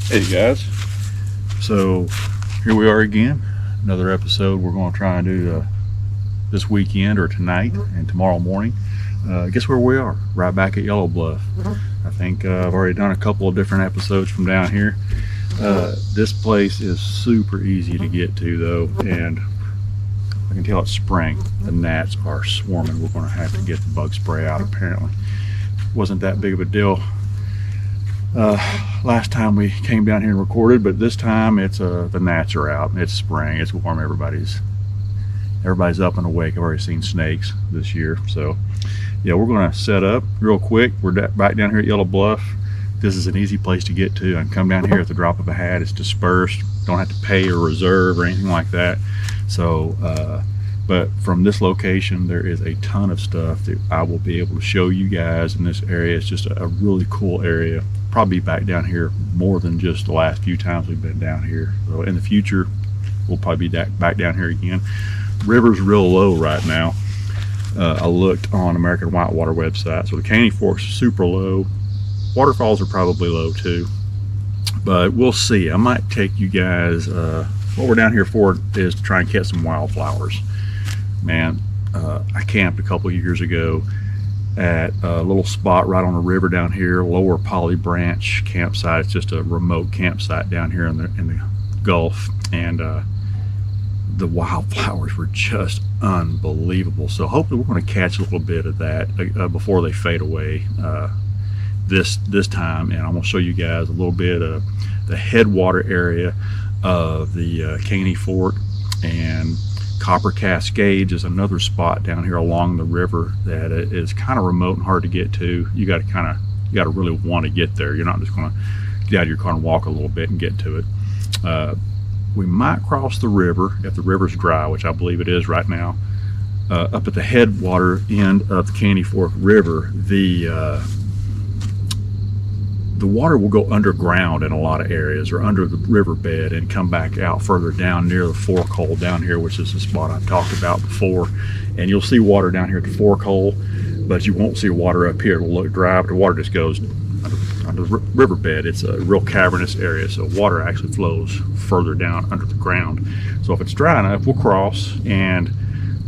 Hey guys, so here we are again, another episode we're going to try and do this weekend or tonight and tomorrow morning. Guess where we are? Right back at Yellow Bluff. I think I've already done a couple of different episodes from down here. This place is super easy to get to though, and I can tell it's spring. The gnats are swarming. We're going to have to get the bug spray out apparently. Wasn't that big of a deal last time we came down here and recorded, but this time it's the gnats are out. It's spring, it's warm, everybody's up and awake. I've already seen snakes this year, so yeah, we're going to set up real quick. We're back down here at Yellow Bluff. This is an easy place to get to and come down here at the drop of a hat. It's dispersed, don't have to pay or reserve or anything like that. So but from this location there is a ton of stuff that I will be able to show you guys in this area. It's just a really cool area. Probably back down here more than just the last few times we've been down here. So in the future we'll probably be back down here again. River's real low right now. I looked on American Whitewater website, so the Caney Fork's super low. Waterfalls are probably low too, but we'll see. I might take you guys, what we're down here for is to try and catch some wildflowers. Man, I camped a couple years ago at a little spot right on the river down here, Lower Poly Branch campsite. It's just a remote campsite down here in the Gulf, and the wildflowers were just unbelievable. So hopefully we're going to catch a little bit of that before they fade away this time, and I'm going to show you guys a little bit of the headwater area of the Caney Fork. And Copper Cascades is another spot down here along the river that is kind of remote and hard to get to. You got to really want to get there. You're not just going to get out of your car and walk a little bit and get to it. We might cross the river if the river's dry, which I believe it is right now. Up at the headwater end of the Caney Fork River, the water will go underground in a lot of areas, or under the riverbed, and come back out further down near the fork hole down here, which is the spot I've talked about before. And you'll see water down here at the fork hole, but you won't see water up here. It'll look dry, but the water just goes under the riverbed. It's a real cavernous area, so water actually flows further down under the ground. So if it's dry enough, we'll cross and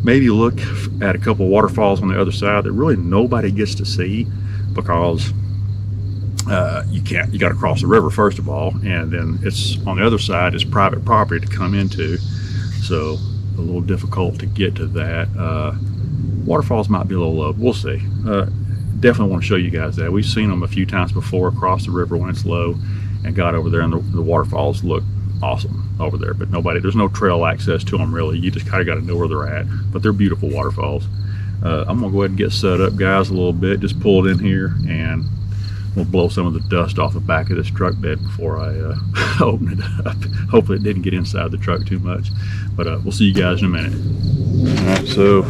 maybe look at a couple of waterfalls on the other side that really nobody gets to see, because you got to cross the river first of all, and then it's on the other side is private property to come into, so a little difficult to get to that. Waterfalls might be a little low, we'll see. Definitely want to show you guys that. We've seen them a few times before across the river when it's low, and got over there, and the waterfalls look awesome over there, but there's no trail access to them really. You just kind of got to know where they're at, but they're beautiful waterfalls. I'm gonna go ahead and get set up, guys, a little bit. Just pull it in here, and we'll blow some of the dust off the back of this truck bed before I open it up. Hopefully it didn't get inside the truck too much, but we'll see you guys in a minute. All right, so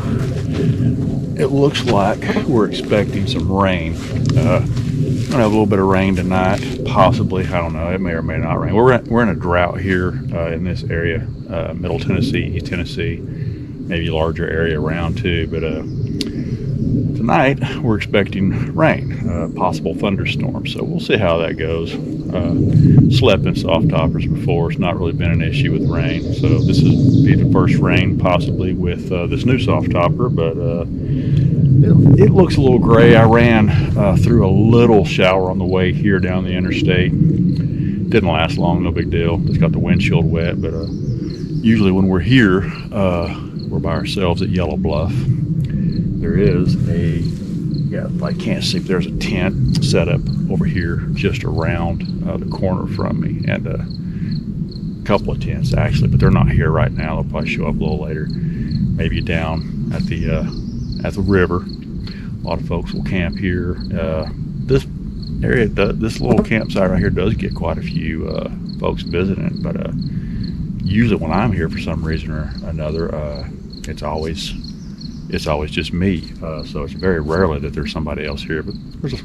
it looks like we're expecting some rain. We're gonna have a little bit of rain tonight, possibly. I don't know, it may or may not rain. We're in a drought here in this area, Middle Tennessee, East Tennessee, maybe larger area around too, but tonight we're expecting rain, possible thunderstorms, so we'll see how that goes. Slept in soft toppers before. It's not really been an issue with rain, so this is be the first rain possibly with this new soft topper, but it looks a little gray. I ran through a little shower on the way here down the interstate. Didn't last long, no big deal, just got the windshield wet, but usually when we're here, we're by ourselves at Yellow Bluff. There is I can't see, but there's a tent set up over here just around the corner from me, and a couple of tents actually, but they're not here right now. They'll probably show up a little later, maybe down at the river. A lot of folks will camp here. This area, this little campsite right here does get quite a few folks visiting, but usually when I'm here for some reason or another, it's always just me, so it's very rarely that there's somebody else here, but there's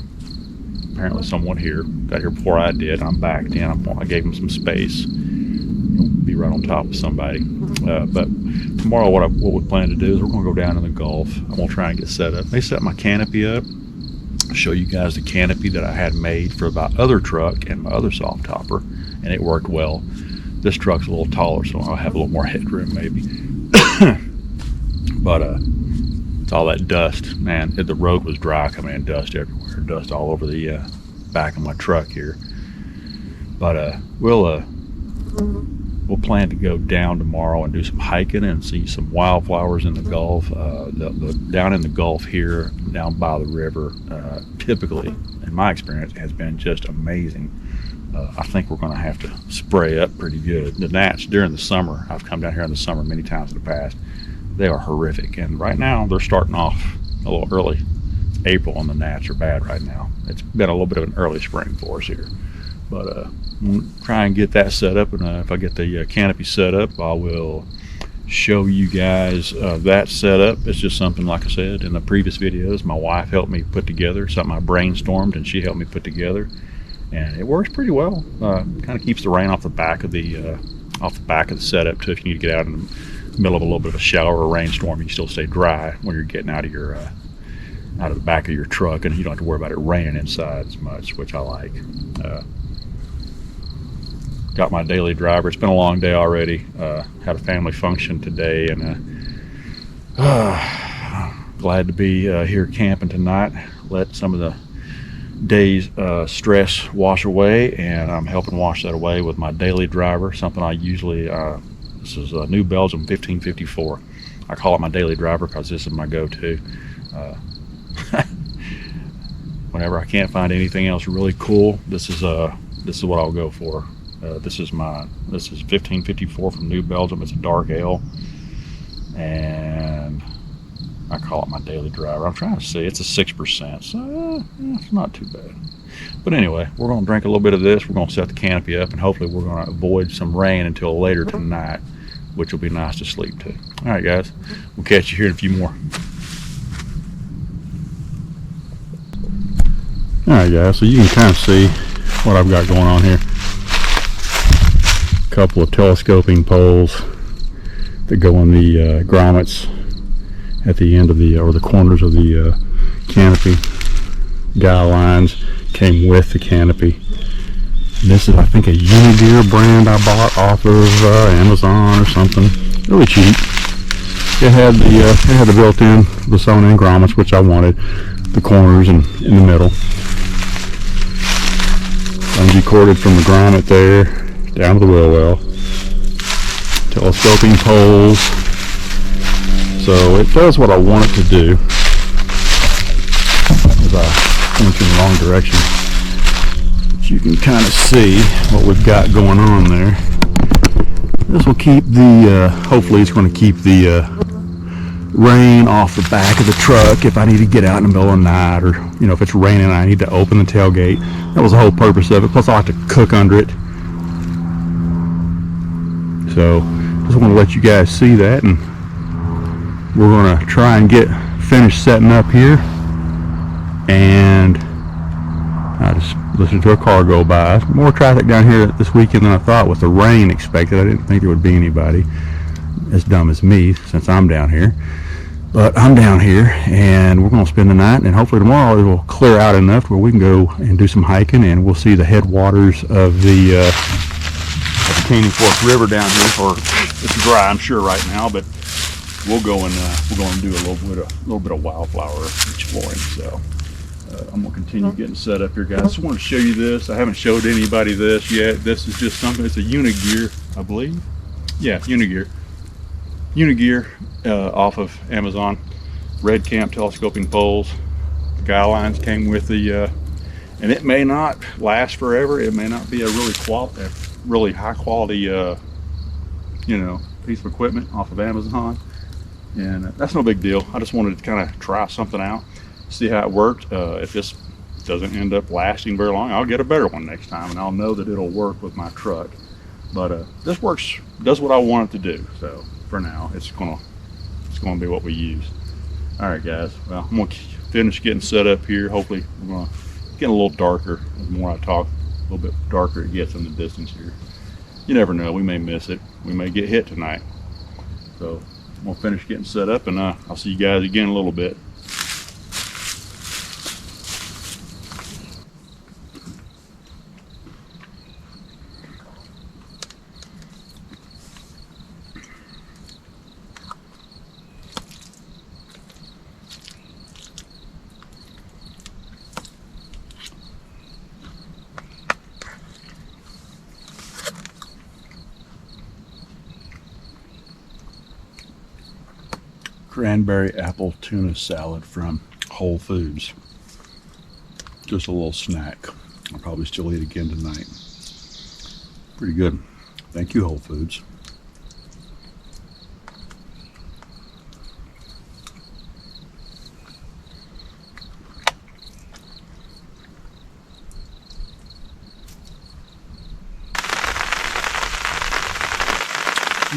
apparently someone here. Got here before I did. I'm backed in. I gave them some space. Be right on top of somebody. But tomorrow what we plan to do is we're going to go down in the Gulf. I'm going to try and get set up. They set my canopy up. Show you guys the canopy that I had made for my other truck and my other soft topper. and it worked well. This truck's a little taller, so I'll have a little more headroom maybe. But it's all that dust, man. The road was dry coming in, dust everywhere, dust all over the back of my truck here. But we'll plan to go down tomorrow and do some hiking and see some wildflowers in the Gulf. Down in the Gulf here, down by the river, typically, in my experience, has been just amazing. I think we're going to have to spray up pretty good. The gnats during the summer, I've come down here in the summer many times in the past, they are horrific. And right now, they're starting off a little early. It's April and the gnats are bad right now. It's been a little bit of an early spring for us here. But we'll try and get that set up, and if I get the canopy set up, I will show you guys that setup. It's just something, like I said in the previous videos, my wife helped me put together, something I brainstormed and she helped me put together, and it works pretty well. Kind of keeps the rain off the back of the setup too. If you need to get out in the middle of a little bit of a shower or rainstorm, you can still stay dry when you're getting out of the back of your truck, and you don't have to worry about it raining inside as much, which I like. Got my daily driver. It's been a long day already. Had a family function today, and glad to be here camping tonight. Let some of the day's stress wash away, and I'm helping wash that away with my daily driver, something I usually, this is a New Belgium 1554. I call it my daily driver because this is my go-to. Whenever I can't find anything else really cool, this is what I'll go for. This is 1554 from New Belgium. It's a dark ale, and I call it my daily driver. I'm trying to see, it's a 6%, so it's not too bad. But anyway, we're going to drink a little bit of this. We're going to set the canopy up, and hopefully we're going to avoid some rain until later tonight, which will be nice to sleep to. All right, guys, we'll catch you here in a few more. All right, guys, so you can kind of see what I've got going on here. Couple of telescoping poles that go in the grommets at the end of the corners of the canopy. Guy lines came with the canopy. This is, I think, a Unigear brand I bought off of Amazon or something. Really cheap. It had the built-in, the sewn-in grommets, which I wanted. The corners and in the middle. Bungee corded from the grommet there down to the wheel well. Telescoping poles. So it does what I want it to do. As I point in the wrong direction. But you can kind of see what we've got going on there. This will keep the, hopefully it's going to keep the rain off the back of the truck if I need to get out in the middle of the night, or if it's raining and I need to open the tailgate. That was the whole purpose of it. Plus I like to cook under it. So just want to let you guys see that, and we're going to try and get finished setting up here. And I just listened to a car go by. More traffic down here this weekend than I thought with the rain expected. I didn't think there would be anybody as dumb as me since I'm down here. But I'm down here, and we're going to spend the night, and hopefully tomorrow it will clear out enough where we can go and do some hiking, and we'll see the headwaters of the Caney Fork River down here. Or it's dry, I'm sure, right now, but we'll go and do a little bit of wildflower exploring. So I'm gonna continue getting set up here, guys. Just wanted to show you this. I haven't showed anybody this yet. This is just something. It's a Unigear, I believe. Yeah, Unigear off of Amazon. Red Camp telescoping poles. The guy lines came with the, and it may not last forever. It may not be a really high quality, piece of equipment off of Amazon, and that's no big deal. I just wanted to kind of try something out, see how it worked. If this doesn't end up lasting very long, I'll get a better one next time, and I'll know that it'll work with my truck. But this does what I want it to do. So for now, it's gonna be what we use. All right, guys. Well, I'm gonna finish getting set up here. Hopefully, we're gonna get a little darker. The more I talk, a little bit darker it gets in the distance here. You never know. We may miss it. We may get hit tonight. So I'm gonna finish getting set up, and I'll see you guys again in a little bit. cranberry apple tuna salad from Whole Foods. Just a little snack. I'll probably still eat again tonight. Pretty good. Thank you, Whole Foods.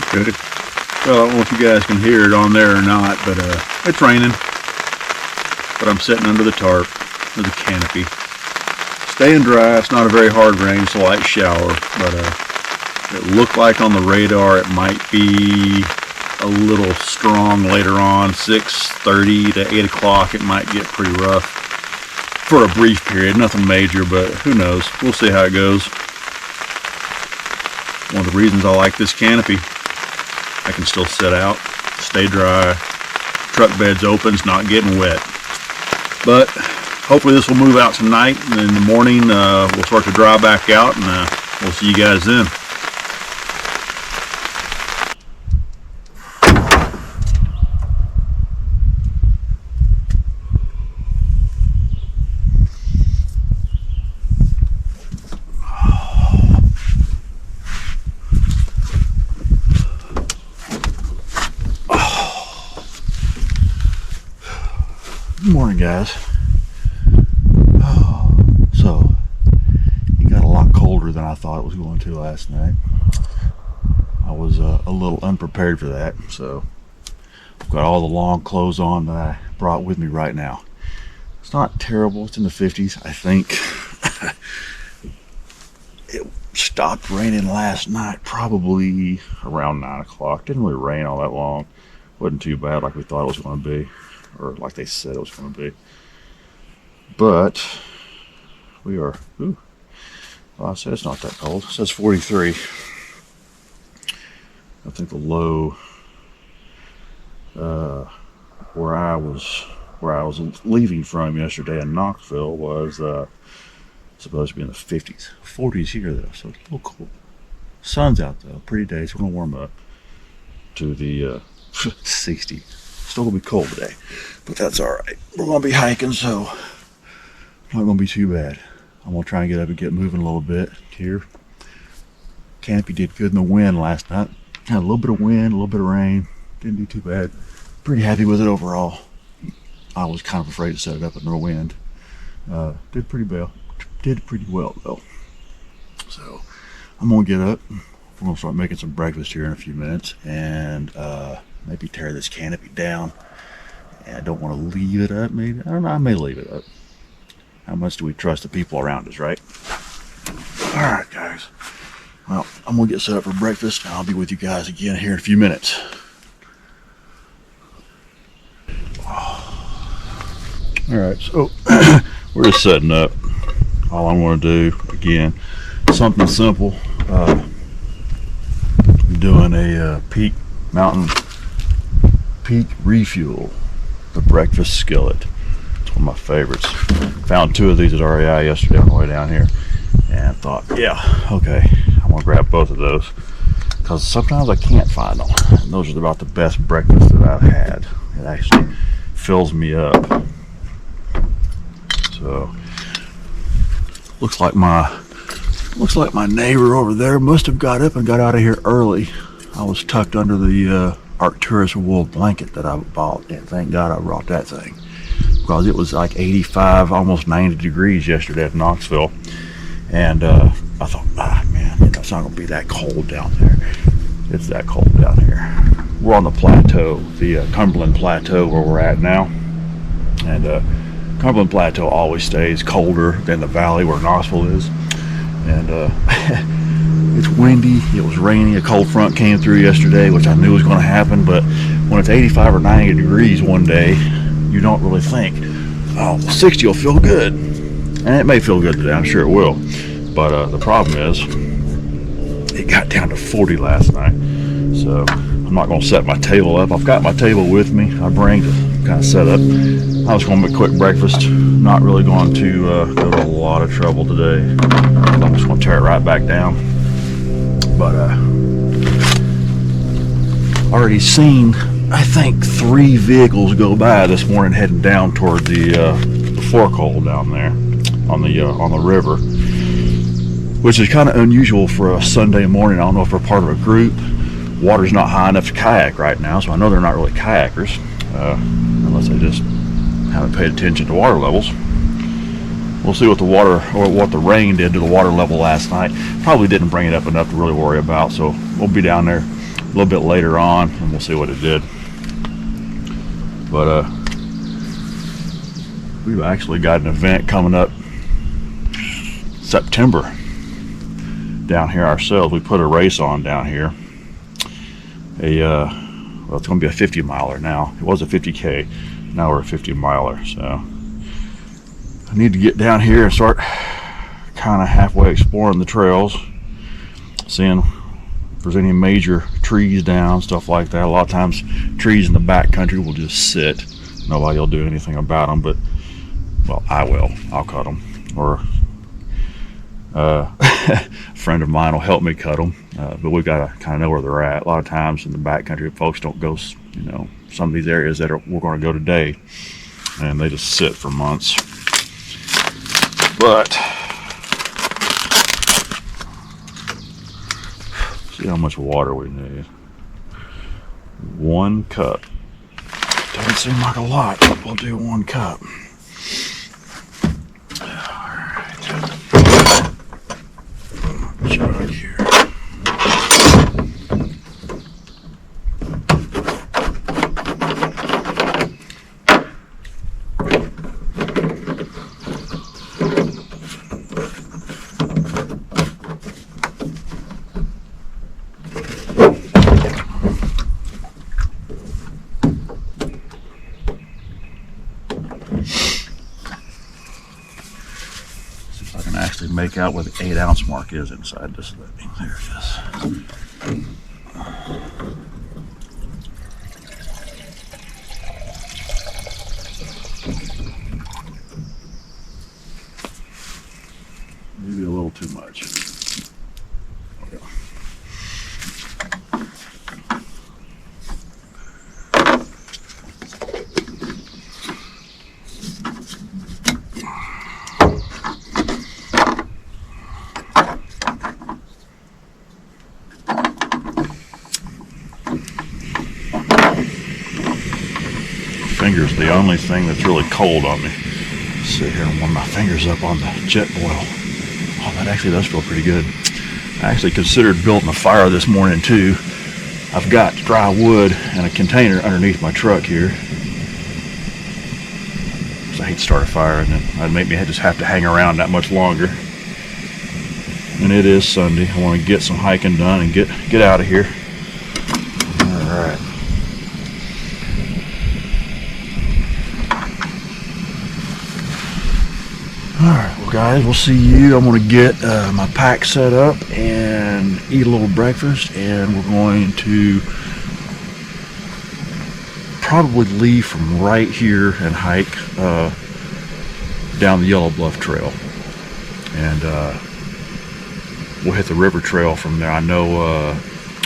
Okay. Well, I don't know if you guys can hear it on there or not, but it's raining. But I'm sitting under the tarp, under the canopy. Staying dry. It's not a very hard rain, it's a light shower, but it looked like on the radar it might be a little strong later on, 6:30 to 8 o'clock. It might get pretty rough for a brief period. Nothing major, but who knows? We'll see how it goes. One of the reasons I like this canopy, I can still sit out, stay dry, truck bed's open, it's not getting wet. But hopefully this will move out tonight, and in the morning we'll start to dry back out, and we'll see you guys then. Good morning, guys. So, it got a lot colder than I thought it was going to last night. I was a little unprepared for that, so I've got all the long clothes on that I brought with me right now. It's not terrible. It's in the 50s, I think. It stopped raining last night, probably around 9 o'clock. Didn't really rain all that long. Wasn't too bad like we thought it was going to be, or like they said it was going to be. But we are, well, I said it's not that cold. It says 43. I think the low where I was leaving from yesterday in Knoxville was supposed to be in the 50s. 40s here though, so it's a little cool. Sun's out though, pretty day. It's gonna warm up to the 60. Still gonna be cold today, but that's all right. We're gonna be hiking, so not gonna be too bad. I'm gonna try and get up and get moving a little bit here. Canopy did good in the wind last night. Had a little bit of wind, a little bit of rain. Didn't do too bad. Pretty happy with it overall. I was kind of afraid to set it up in no wind. Did pretty well though. So I'm gonna get up. We're gonna start making some breakfast here in a few minutes, and maybe tear this canopy down. And I don't want to leave it up. Maybe, I don't know, I may leave it up. How much do we trust the people around us, right? All right, guys. Well, I'm gonna get set up for breakfast, and I'll be with you guys again here in a few minutes. All right, so we're just setting up. All I'm gonna do, again, something simple. Doing a Mountain Peak Refuel, the breakfast skillet. It's one of my favorites. Found 2 of these at REI yesterday on the way down here, and thought, yeah, okay, I'm gonna grab both of those, because sometimes I can't find them, and those are about the best breakfast that I've had. It actually fills me up. So looks like my neighbor over there must have got up and got out of here early. I was tucked under the Arcturus wool blanket that I bought, and thank God I brought that thing, because it was like 85, almost 90 degrees yesterday at Knoxville. And I thought, man, it's not gonna be that cold down there. It's that cold down here. We're on the plateau, the Cumberland Plateau, where we're at now. And Cumberland Plateau always stays colder than the valley where Knoxville is. And it's windy, it was rainy, a cold front came through yesterday, which I knew was going to happen. But when it's 85 or 90 degrees one day, you don't really think, oh, 60 will feel good. And it may feel good today, I'm sure it will. But the problem is, it got down to 40 last night. So I'm not going to set my table up. I've got my table with me. I bring to kind of set up. I was going to make a quick breakfast. Not really going to go to a lot of trouble today. I'm just going to tear it right back down. But already seen I think 3 vehicles go by this morning heading down toward the fork hole down there on the river, which is kind of unusual for a Sunday morning. I don't know if we're part of a group. Water's not high enough to kayak right now, so I know they're not really kayakers, unless they just haven't paid attention to water levels. We'll see what the water, or what the rain did to the water level last night. Probably didn't bring it up enough to really worry about, so we'll be down there a little bit later on and we'll see what it did. But we've actually got an event coming up September down here ourselves. We put a race on down here. Well, it's going to be a 50 miler now. It was a 50K. Now we're a 50 miler. So I need to get down here and start kind of halfway exploring the trails, seeing if there's any major trees down, stuff like that. A lot of times trees in the back country will just sit. Nobody will do anything about them, but, well, I will. I'll cut them. Or a friend of mine will help me cut them. But we've got to kind of know where they're at. A lot of times in the back country, folks don't go, you know, some of these areas that we're going to go today, and they just sit for months. But see how much water we need. 1 cup. Doesn't seem like a lot, but we'll do 1 cup. Alright. Jug here. Make out where the 8-ounce mark is inside this thing. There it is. Maybe a little too much. Finger's the only thing that's really cold on me. Sit here and warm my fingers up on the jet boil. Oh, that actually does feel pretty good. I actually considered building a fire this morning too. I've got dry wood and a container underneath my truck here. So I hate to start a fire and then that'd make me just have to hang around that much longer. And it is Sunday. I want to get some hiking done and get out of here. All right. Alright, well guys, we'll see you. I'm going to get my pack set up and eat a little breakfast, and we're going to probably leave from right here and hike down the Yellow Bluff Trail. And we'll hit the river trail from there. I know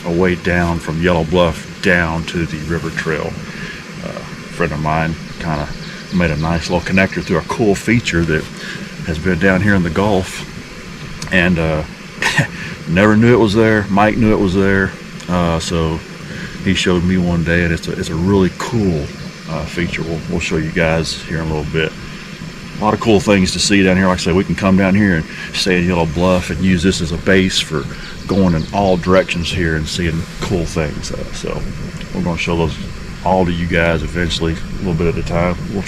a way down from Yellow Bluff down to the river trail. A friend of mine kind of made a nice little connector through a cool feature that has been down here in the Gulf, and never knew it was there. Mike knew it was there, so he showed me one day, and it's a really cool feature. We'll show you guys here in a little bit. A lot of cool things to see down here. Like I say, we can come down here and stay in Yellow Bluff and use this as a base for going in all directions here and seeing cool things. So we're going to show those all to you guys eventually, a little bit at a time. We'll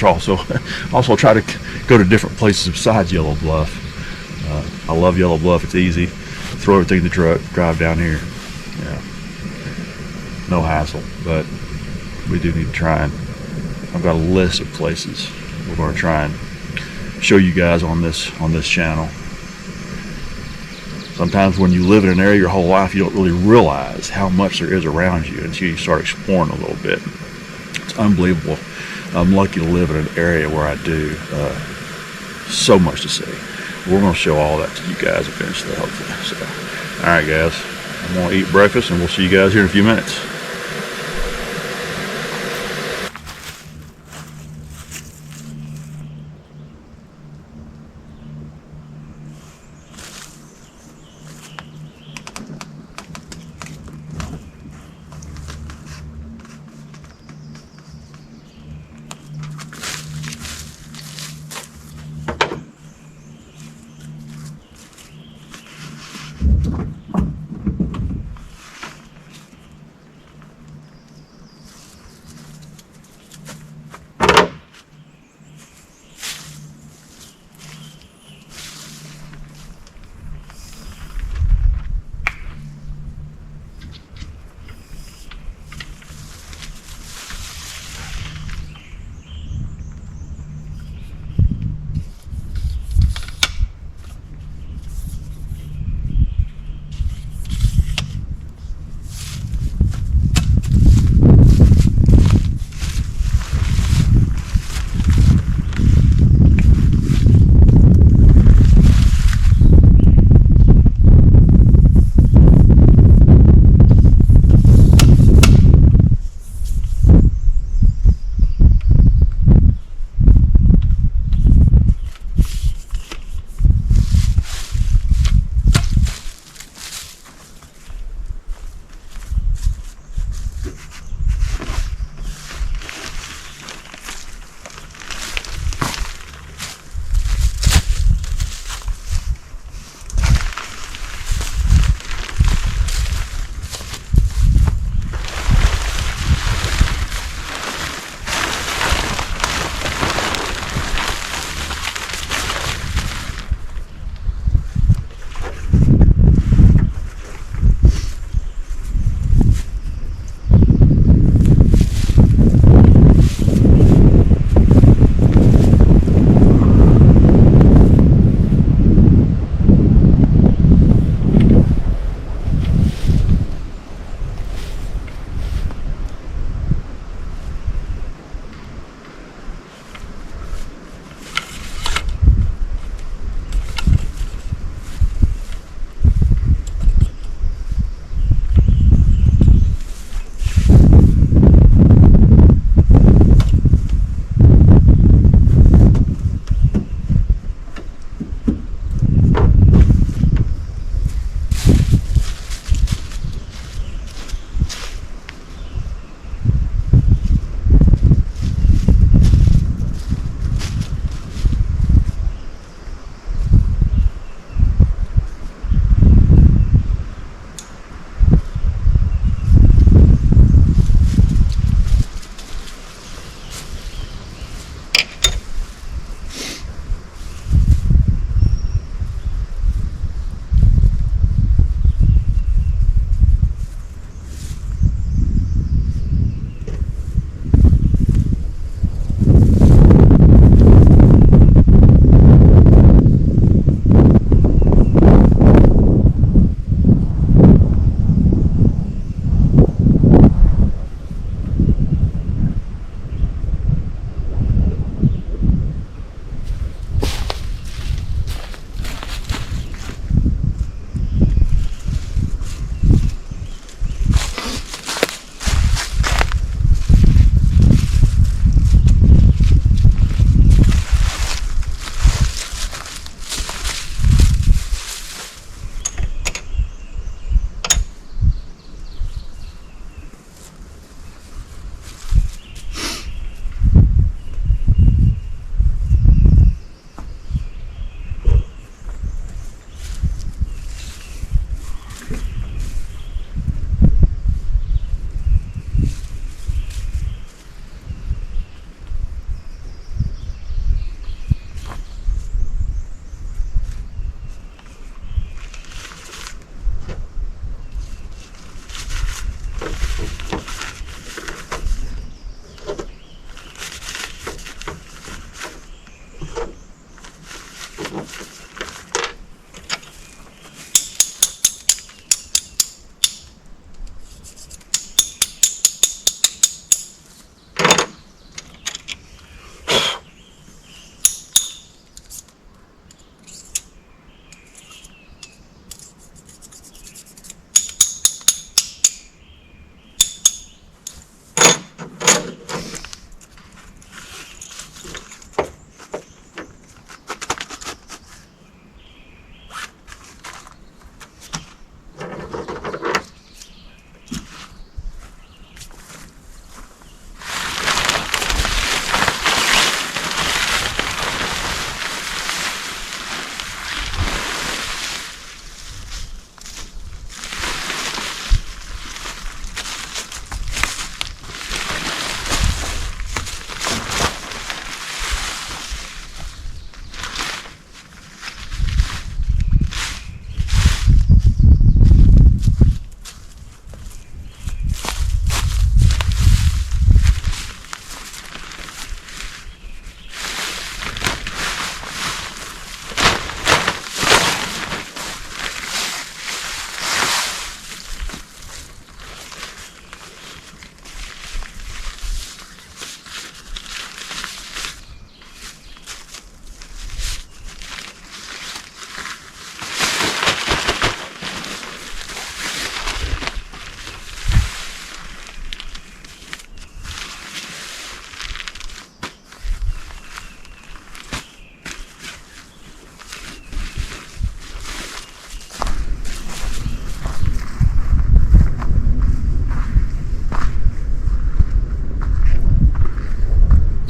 also try to go to different places besides Yellow Bluff. I love Yellow Bluff. It's easy. Throw everything in the truck, drive down here. Yeah, no hassle. But we do need to try and I've got a list of places we're going to try and show you guys on this channel. Sometimes when you live in an area your whole life, you don't really realize how much there is around you until you start exploring a little bit. It's unbelievable. I'm lucky to live in an area where I do. So much to see. We're going to show all that to you guys eventually, hopefully. So, all right, guys. I'm going to eat breakfast, and we'll see you guys here in a few minutes.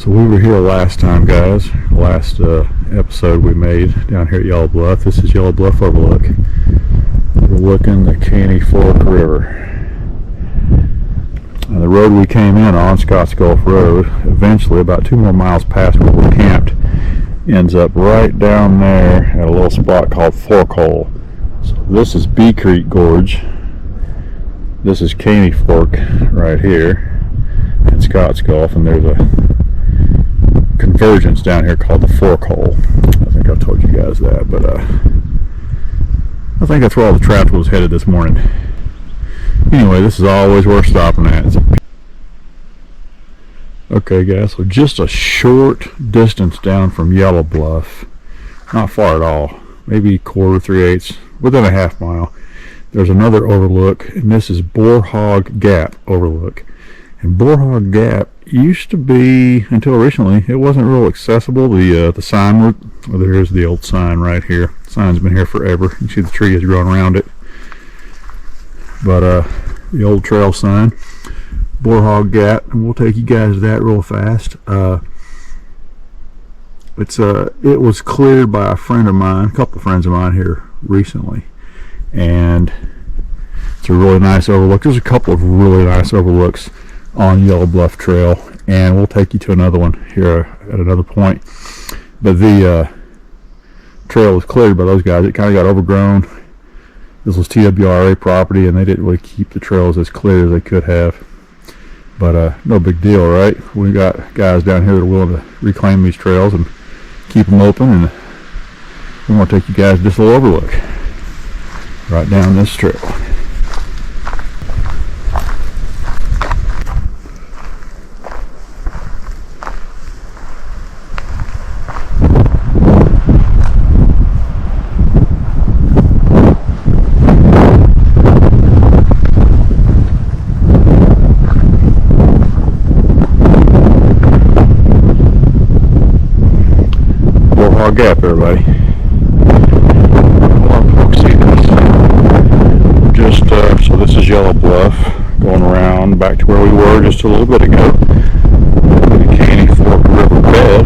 So we were here last time, guys. Last episode we made down here at Yellow Bluff. This is Yellow Bluff Overlook. We're looking the Caney Fork River. And the road we came in on, Scotts Gulf Road, eventually about 2 more miles past where we're camped, ends up right down there at a little spot called Fork Hole. So this is Bee Creek Gorge. This is Caney Fork right here at Scotts Gulf, and there's a convergence down here called the Fork Hole. I think I told you guys that, but I think that's where all the traffic was headed this morning. Anyway, this is always worth stopping at. Okay guys, so just a short distance down from Yellow Bluff, not far at all, maybe quarter, 3/8, within a half mile, there's another overlook, and this is Boarhog Gap Overlook. And Boarhog Gap used to be, until recently, it wasn't real accessible. The sign, well, there's the old sign right here. The sign's been here forever. You can see the tree is growing around it. But the old trail sign, Boarhog Gap, and we'll take you guys to that real fast. It was cleared by a friend of mine, a couple of friends of mine here recently, and it's a really nice overlook. There's a couple of really nice overlooks on Yellow Bluff Trail, and we'll take you to another one here at another point. But the trail was cleared by those guys. It kind of got overgrown. This was TWRA property, and they didn't really keep the trails as clear as they could have. But no big deal, right? We got guys down here that are willing to reclaim these trails and keep them open, and we want to take you guys to this little overlook right down this trail. Gap, everybody. A lot of folks see this. So this is Yellow Bluff, going around back to where we were just a little bit ago. The Caney Fork River bed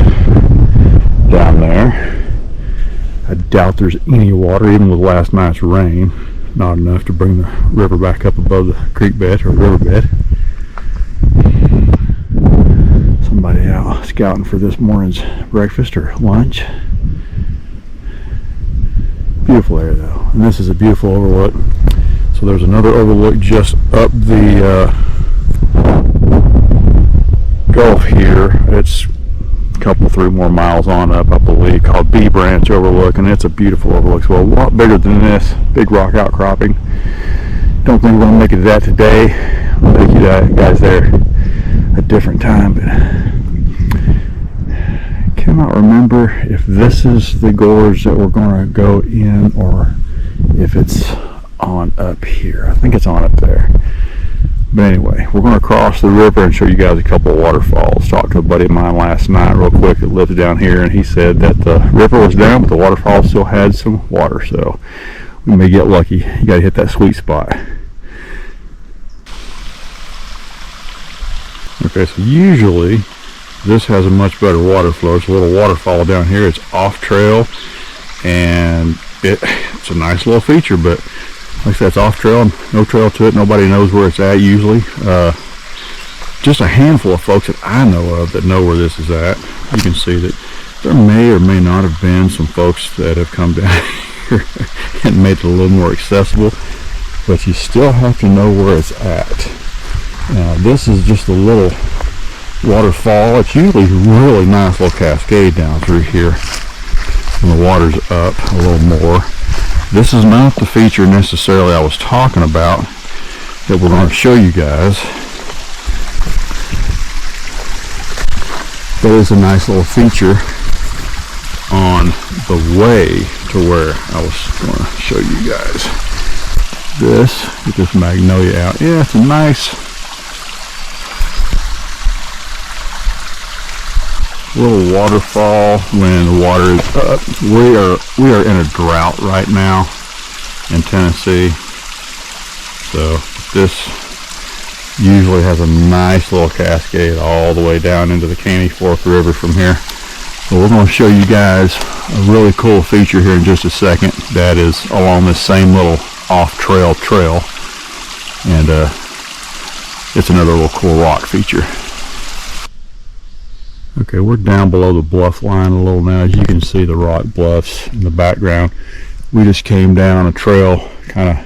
down there. I doubt there's any water, even with last night's rain. Not enough to bring the river back up above the creek bed or river bed. Somebody out scouting for this morning's breakfast or lunch. Beautiful area though, and this is a beautiful overlook. So there's another overlook just up the Gulf here. It's a couple, 3 more miles on up, I believe, called Bee Branch Overlook, and it's a beautiful overlook. So a lot bigger than this, big rock outcropping. Don't think we're going to make it to that today. I'll take you guys there a different time, but cannot remember if this is the gorge that we're going to go in or if it's on up here. I think it's on up there. But anyway, we're going to cross the river and show you guys a couple of waterfalls. Talked to a buddy of mine last night real quick that lives down here, and he said that the river was down but the waterfall still had some water, so we may get lucky. You got to hit that sweet spot. Okay, so usually this has a much better water flow. It's a little waterfall down here. It's off trail, and it's a nice little feature, but like I said, it's off trail, no trail to it. Nobody knows where it's at usually. Just a handful of folks that I know of that know where this is at. You can see that there may or may not have been some folks that have come down here and made it a little more accessible, but you still have to know where it's at. Now this is just a little waterfall. It's usually a really nice little cascade down through here when the water's up a little more. This is not the feature necessarily I was talking about that we're going to show you guys. That is a nice little feature on the way to where I was going to show you guys. Get this magnolia out. Yeah, it's a nice little waterfall when the water is up. We are in a drought right now in Tennessee, so this usually has a nice little cascade all the way down into the Caney Fork River from here. So we're going to show you guys a really cool feature here in just a second that is along this same little off-trail trail, and it's another little cool rock feature. Okay, we're down below the bluff line a little now. As you can see the rock bluffs in the background. We just came down on a trail kind of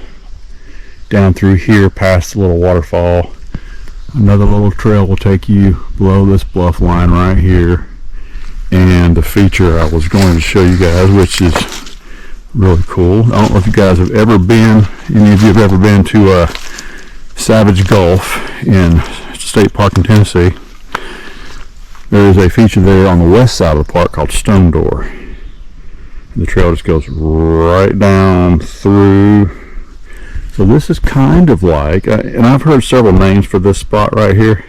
down through here past the little waterfall. Another little trail will take you below this bluff line right here. And the feature I was going to show you guys, which is really cool. I don't know if you guys have ever been, any of you have ever been to Savage Gulf in State Park in Tennessee. There is a feature there on the west side of the park called Stone Door. And the trail just goes right down through. So this is kind of like, and I've heard several names for this spot right here.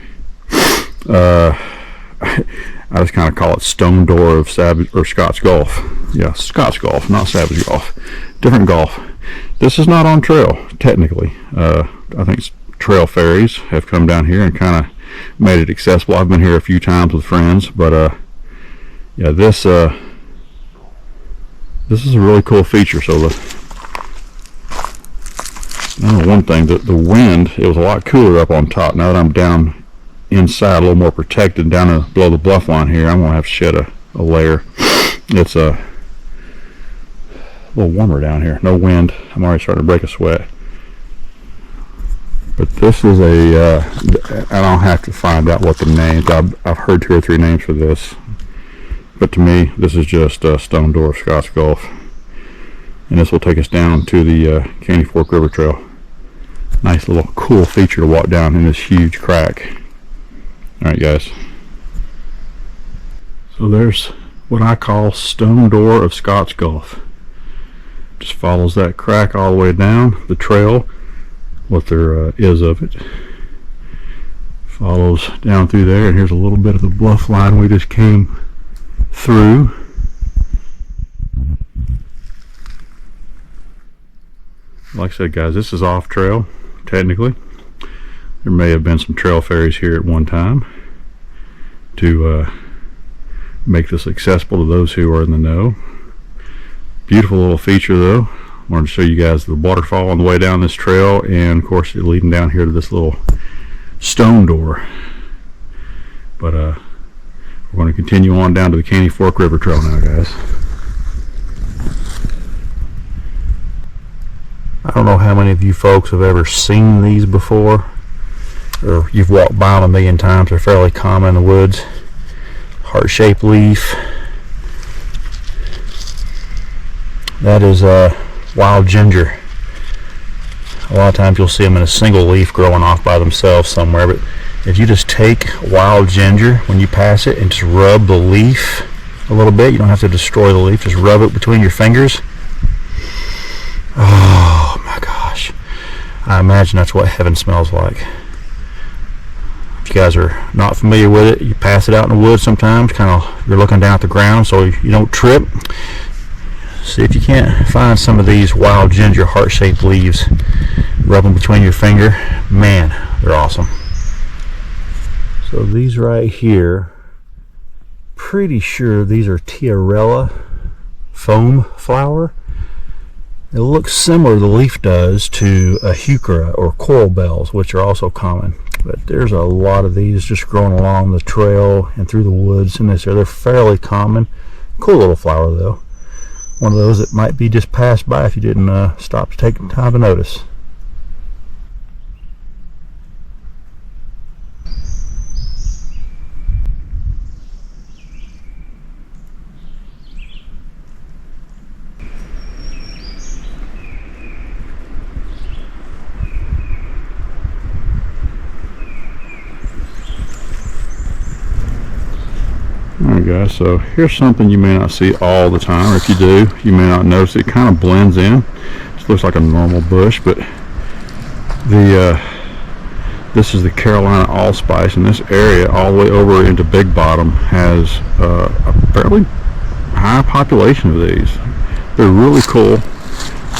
I just kind of call it Stone Door of Savage or Scott's Golf. Yeah, Scott's Golf, not Savage Golf. Different golf. This is not on trail, technically. I think trail ferries have come down here and kind of made it accessible. I've been here a few times with friends, but yeah, this is a really cool feature. So one thing, the wind, it was a lot cooler up on top. Now that I'm down inside, a little more protected down below the bluff line here, I'm gonna have to shed a layer. It's a little warmer down here. No wind. I'm already starting to break a sweat. But this is I don't have to find out what the names. I've heard 2 or 3 names for this, but to me this is just Stone Door of Scott's Golf, and this will take us down to the Caney Fork River Trail. Nice little cool feature to walk down in this huge crack. Alright guys, so there's what I call Stone Door of Scott's Golf. Just follows that crack all the way down the trail, what there is of it. Follows down through there, and here's a little bit of the bluff line we just came through. Like I said guys, this is off trail technically. There may have been some trail ferries here at one time to make this accessible to those who are in the know. Beautiful little feature though. I wanted to show you guys the waterfall on the way down this trail, and of course it's leading down here to this little Stone Door. But we're going to continue on down to the Caney Fork River Trail now guys. I don't know how many of you folks have ever seen these before, or you've walked by them a million times. They're fairly common in the woods. Heart-shaped leaf. That is wild ginger. A lot of times you'll see them in a single leaf growing off by themselves somewhere, but if you just take wild ginger when you pass it and just rub the leaf a little bit, you don't have to destroy the leaf, just rub it between your fingers. Oh my gosh, I imagine that's what heaven smells like. If you guys are not familiar with it, you pass it out in the woods sometimes, kind of you're looking down at the ground so you don't trip. See if you can't find some of these wild ginger heart-shaped leaves, rub them between your finger. Man, they're awesome. So these right here, pretty sure these are tiarella foam flower. It looks similar, the leaf does, to a heuchera or coral bells, which are also common. But there's a lot of these just growing along the trail and through the woods in this area. They're fairly common. Cool little flower though. One of those that might be just passed by if you didn't stop to take time to notice. Alright guys, so here's something you may not see all the time, or if you do, you may not notice. It kind of blends in. It looks like a normal bush, but this is the Carolina allspice, and this area all the way over into Big Bottom has a fairly high population of these. They're really cool,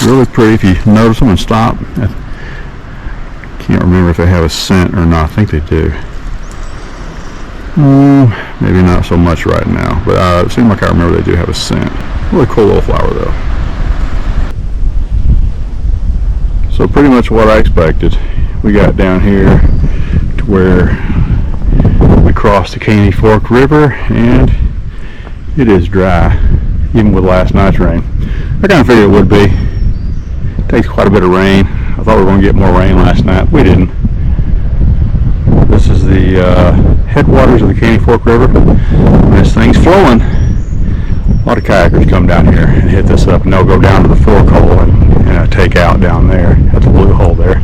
really pretty. If you notice them and stop, Can't remember if they have a scent or not. I think they do. Maybe not so much right now, but it seems like I remember they do have a scent. Really cool little flower though. So pretty much what I expected. We got down here to where we crossed the Caney Fork River, and it is dry, even with last night's rain. I kind of figured it would be. It takes quite a bit of rain. I thought we were going to get more rain last night. We didn't. This is the headwaters of the Caney Fork River. When this thing's flowing, a lot of kayakers come down here and hit this up, and they'll go down to the fork hole and take out down there at the blue hole there.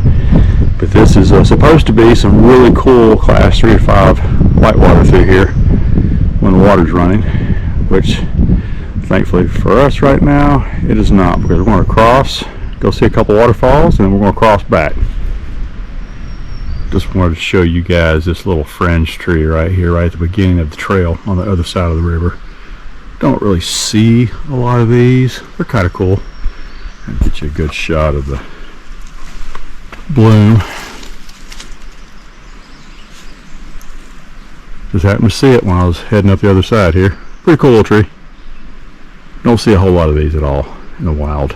But this is supposed to be some really cool class 3 to 5 whitewater through here when the water's running, which thankfully for us right now it is not, because we're going to cross, go see a couple waterfalls, and then we're going to cross back. Just wanted to show you guys this little fringe tree right here, right at the beginning of the trail on the other side of the river. Don't really see a lot of these. They're kind of cool. I'll get you a good shot of the bloom. Just happened to see it when I was heading up the other side here. Pretty cool little tree. Don't see a whole lot of these at all in the wild.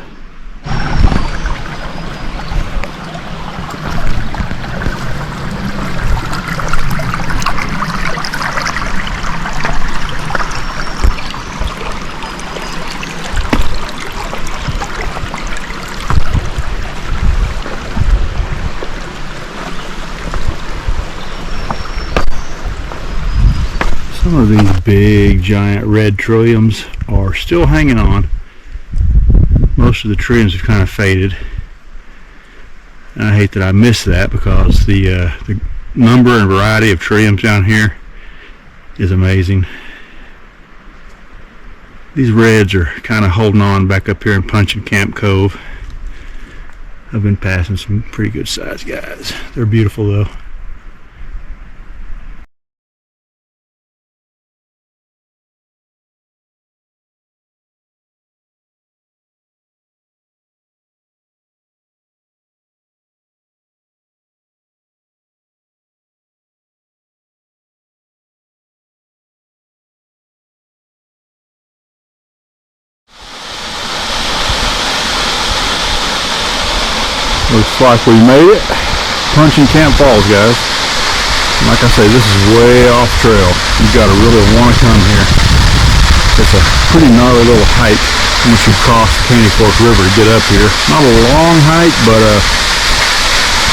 Some of these big giant red trilliums are still hanging on. Most of the trilliums have kind of faded, and I hate that I missed that, because the number and variety of trilliums down here is amazing. These reds are kind of holding on back up here in Punching Camp Cove. I've been passing some pretty good sized guys. They're beautiful though. Looks like we made it. Punching Camp Falls, guys. Like I say, this is way off trail. You've got to really want to come here. It's a pretty gnarly little hike once you cross the Caney Fork River to get up here. Not a long hike, but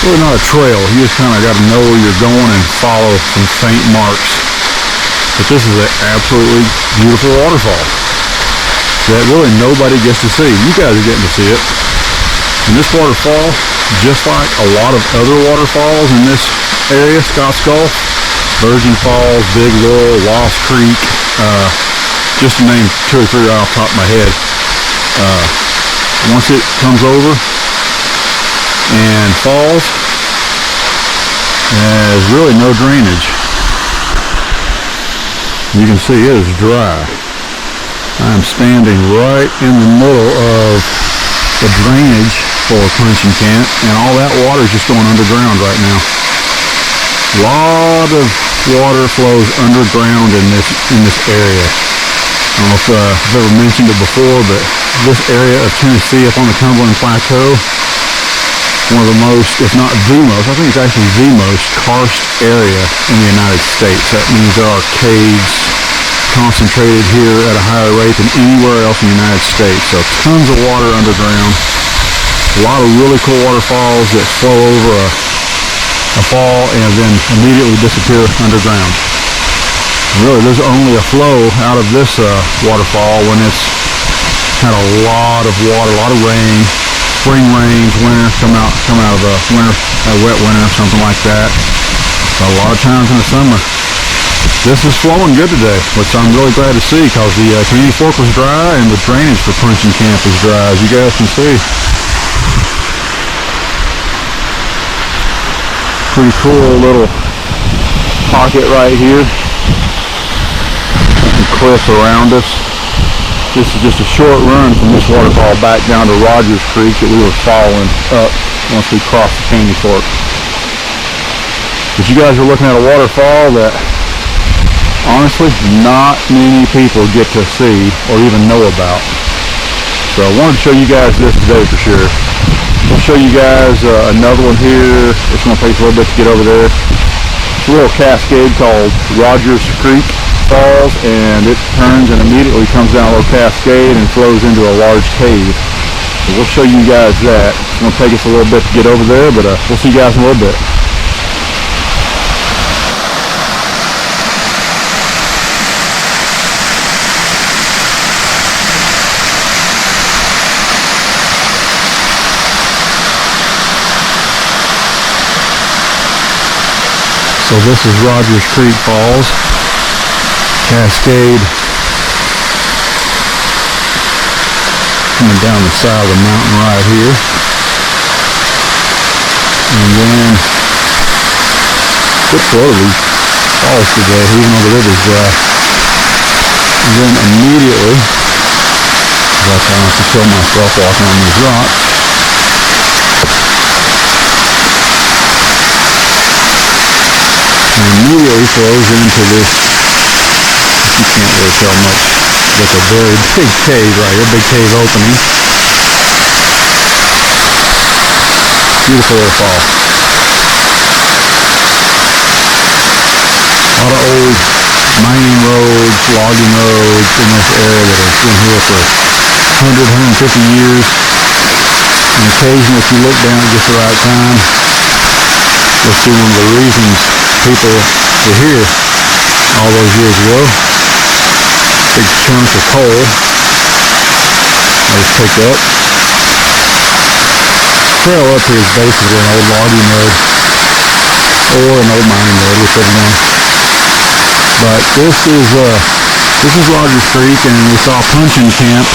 really not a trail. You just kind of got to know where you're going and follow some faint marks. But this is an absolutely beautiful waterfall that really nobody gets to see. You guys are getting to see it. And this waterfall, just like a lot of other waterfalls in this area, Scotts Gulf, Virgin Falls, Big Lull, Lost Creek, just to name 2 or 3 right off the top of my head. Once it comes over and falls, there's really no drainage. You can see it is dry. I'm standing right in the middle of the drainage for Punching Camp, and all that water is just going underground right now. A lot of water flows underground in this area. I don't know if I've ever mentioned it before, but this area of Tennessee up on the Cumberland Plateau, one of the most, if not the most, I think it's actually the most karst area in the United States. That means there are caves concentrated here at a higher rate than anywhere else in the United States. So tons of water underground. A lot of really cool waterfalls that flow over a fall and then immediately disappear underground. And really, there's only a flow out of this waterfall when it's had a lot of water, a lot of rain, spring rains, winter, come out of a winter, a wet winter, something like that. But a lot of times in the summer, this is flowing good today, which I'm really glad to see, because the Caney Fork was dry and the drainage for Punching Camp is dry, as you guys can see. Pretty cool little pocket right here. Some cliffs around us. This is just a short run from this waterfall back down to Rogers Creek that we were following up once we crossed the Caney Fork. But you guys are looking at a waterfall that honestly not many people get to see or even know about. So I wanted to show you guys this today for sure. I'll show you guys another one here. It's going to take a little bit to get over there. It's a little cascade called Rogers Creek Falls, and it turns and immediately comes down a little cascade and flows into a large cave. So we'll show you guys that. It's going to take us a little bit to get over there, but we'll see you guys in a little bit. So this is Rogers Creek Falls, cascade coming down the side of the mountain right here, and then good flow of these falls today, even though the river's dry. And then immediately, as I try not to kill myself walking on these rocks, and immediately flows into this, you can't really tell much, but a very big cave right here, big cave opening. Beautiful little fall. A lot of old mining roads, logging roads in this area that have been here for 100, 150 years. And occasionally if you look down at just the right time, you'll see one of the reasons people were here all those years ago. Big chunk of coal that was picked up. Trail up here is basically an old logging road or an old mining road, whichever one. But this is Rogers Creek, and we saw Puncheon Camp,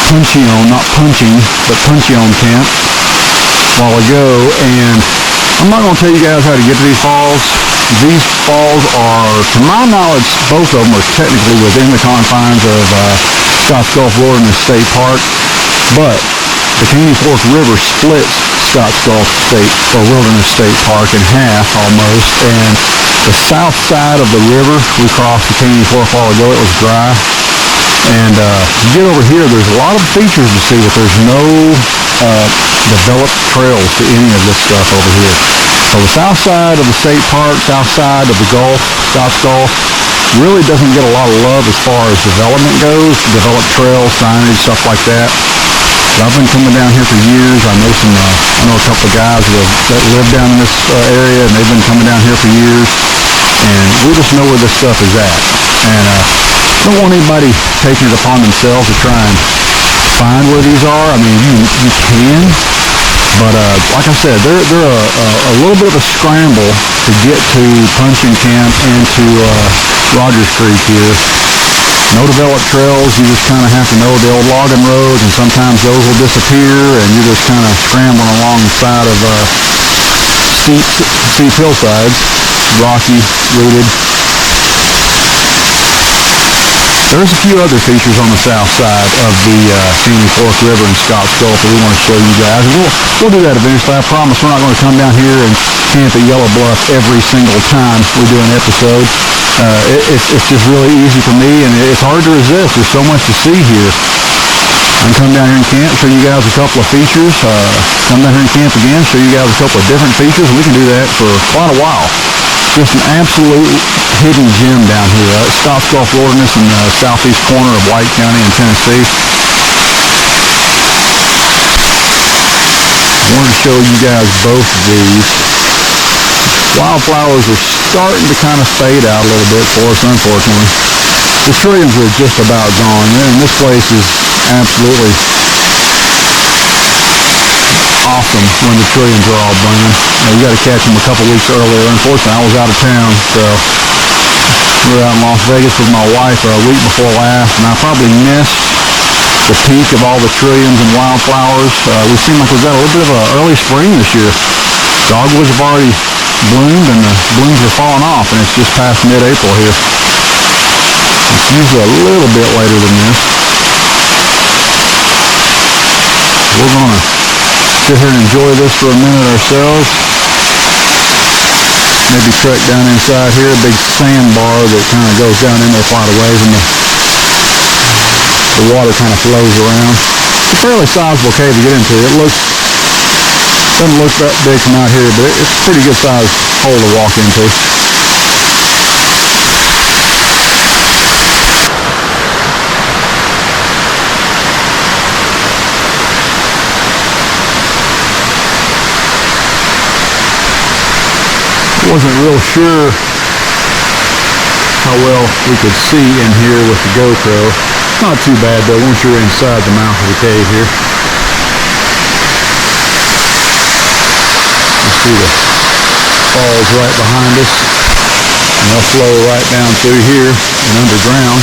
Puncheon, not punching, but Puncheon Camp a while ago, and I'm not going to tell you guys how to get to these falls. These falls are, to my knowledge, both of them are technically within the confines of Scotts Gulf Wilderness State Park, but the Caney Fork River splits Scotts Gulf Wilderness State Park in half almost, and the south side of the river, we crossed the Caney Fork a while ago, it was dry, and you get over here, there's a lot of features to see, but there's no developed trails to any of this stuff over here. So the south side of the state park, south side of the Gulf, Scotts Gulf, really doesn't get a lot of love as far as development goes, developed trails, signage, stuff like that. But I've been coming down here for years. I know a couple of guys that live down in this area, and they've been coming down here for years, and we just know where this stuff is at. And don't want anybody taking it upon themselves to try and find where these are. I mean, you can, but like I said, they're a little bit of a scramble to get to Puncheon Camp and to Rogers Creek here. No developed trails, you just kind of have to know the old logging roads, and sometimes those will disappear, and you're just kind of scrambling along the side of steep hillsides, rocky, rooted. There's a few other features on the south side of the Caney Fork River and Scotts Gulf that we want to show you guys. And we'll do that eventually. I promise we're not going to come down here and camp at Yellow Bluff every single time we do an episode. It's just really easy for me, and it's hard to resist. There's so much to see here. I can come down here and camp, show you guys a couple of features. Come down here and camp again, show you guys a couple of different features. We can do that for quite a while. Just an absolute hidden gem down here. Scotts Gulf Wilderness in the southeast corner of White County in Tennessee. I wanted to show you guys both of these. Wildflowers are starting to kind of fade out a little bit for us, unfortunately. The trilliums are just about gone, and this place is absolutely awesome when the trilliums are all blooming. You got to catch them a couple weeks earlier. Unfortunately, I was out of town, so we were out in Las Vegas with my wife a week before last, and I probably missed the peak of all the trilliums and wildflowers. We seem like we've got a little bit of an early spring this year. Dogwoods have already bloomed, and the blooms are falling off, and it's just past mid-April here. It's usually a little bit later than this. We're going to sit here and enjoy this for a minute ourselves. maybe truck down inside here, a big sandbar that kind of goes down in there quite a ways, and the water kind of flows around. It's a fairly sizable cave to get into. It doesn't look that big from out here, but it's a pretty good sized hole to walk into. Wasn't real sure how well we could see in here with the GoPro. Not too bad though once you're inside the mouth of the cave here. You see the falls right behind us, and they'll flow right down through here and underground.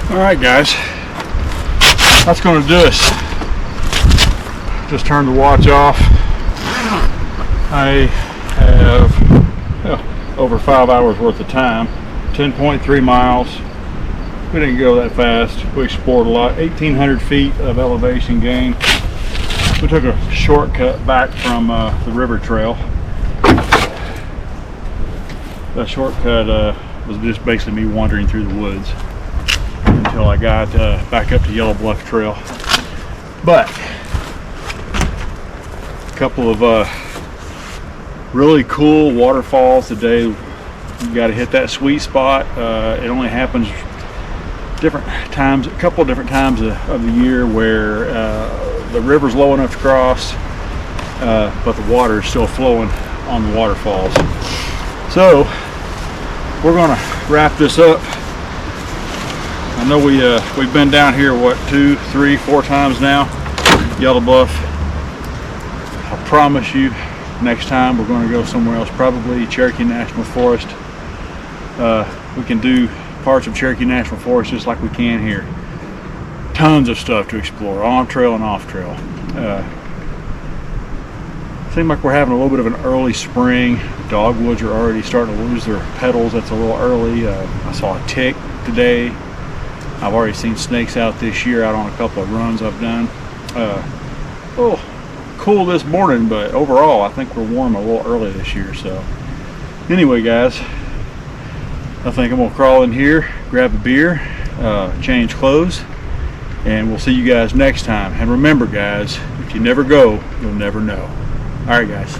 Alright guys, that's going to do us. Just turned the watch off. I have over 5 hours worth of time, 10.3 miles. We didn't go that fast. We explored a lot, 1,800 feet of elevation gain. We took a shortcut back from the river trail. That shortcut was just basically me wandering through the woods until I got back up to Yellow Bluff Trail. But a couple of really cool waterfalls today. You got to hit that sweet spot. It only happens different times, a couple of different times of the year where the river's low enough to cross, but the water is still flowing on the waterfalls. So we're going to wrap this up. I know we've been down here what 2, 3, 4 times now, Yellow Bluff. I promise you next time we're going to go somewhere else, probably Cherokee National Forest. We can do parts of Cherokee National Forest just like we can here. Tons of stuff to explore, on trail and off trail. Seems like we're having a little bit of an early spring. Dogwoods are already starting to lose their petals. That's a little early. I saw a tick today. I've already seen snakes out this year out on a couple of runs I've done. Oh, cool this morning, but overall I think we're warm a little early this year. So anyway guys, I think I'm gonna crawl in here, grab a beer, change clothes, and we'll see you guys next time. And remember guys, if you never go, you'll never know. All right guys.